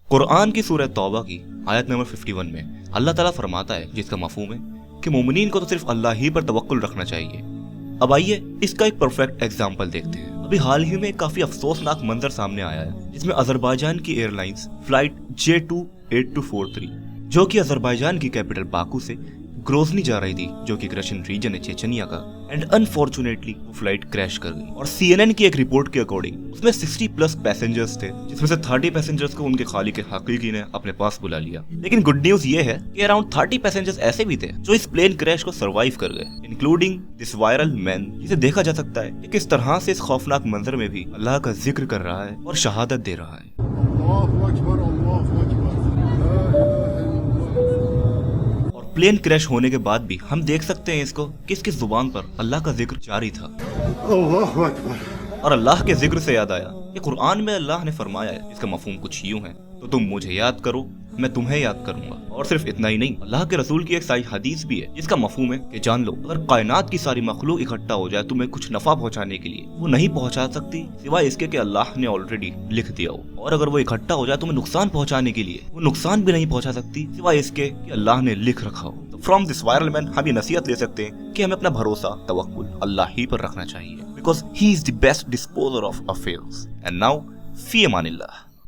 कुरान की सूरह तौबा की आयत नंबर 51 में अल्लाह ताला फरमाता है, जिसका मफहूम है कि मोमिनीन को तो सिर्फ अल्लाह ही पर तवक्कुल रखना चाहिए। अब आइए इसका एक परफेक्ट एग्जाम्पल देखते हैं। अभी हाल ही में एक काफी अफसोसनाक मंजर सामने आया है, जिसमें अजरबैजान की एयरलाइंस फ्लाइट J28243 जो कि अजरबैजान की कैपिटल बाकू से ग्रोजनी जा रही थी, जो कि रशियन रीजन है चेचनिया का, एंड अनफॉर्चुनेटली वो फ्लाइट क्रैश कर गई। और CNN की एक रिपोर्ट के अकॉर्डिंग उसमें 60+ पैसेंजर्स थे, जिसमें से 30 पैसेंजर्स को उनके खालिक हकीकी ने अपने पास बुला लिया। लेकिन गुड न्यूज ये है कि अराउंड 30 पैसेंजर्स ऐसे भी थे जो इस प्लेन क्रैश को सर्वाइव कर गए, इंक्लूडिंग दिस वायरल मैन, जिसे देखा जा सकता है कि किस तरह से इस खौफनाक मंजर में भी अल्लाह का जिक्र कर रहा है और शहादत दे रहा है। प्लेन क्रैश होने के बाद भी हम देख सकते हैं इसको किस किस जुबान पर अल्लाह का जिक्र जारी था। और अल्लाह के जिक्र से याद आया कि कुरान में अल्लाह ने फरमाया है, इसका मफहूम कुछ यूं है, तो तुम मुझे याद करो, मैं तुम्हें याद करूंगा। और सिर्फ इतना ही नहीं, अल्लाह के रसूल की एक सही हदीस भी है जिसका मफहूम है कि जान लो, अगर कायनात की सारी मखलूक इकट्ठा हो जाए तुम्हें कुछ नफा पहुंचाने के लिए, वो नहीं पहुंचा सकती सिवाय इसके कि अल्लाह ने ऑलरेडी लिख दिया हो। और अगर वो इकट्ठा हो जाए तुम्हें नुकसान पहुंचाने के लिए, वो नुकसान भी नहीं पहुंचा सकती सिवाय इसके कि अल्लाह ने लिख रखा हो। तो फ्रॉम दिस वायरल मैन हम ये नसीहत ले सकते हैं कि हमें अपना भरोसा तवक्कुल अल्लाह ही पर रखना चाहिए, because he is the best disposer of affairs. And now फी अमानिल्लाह।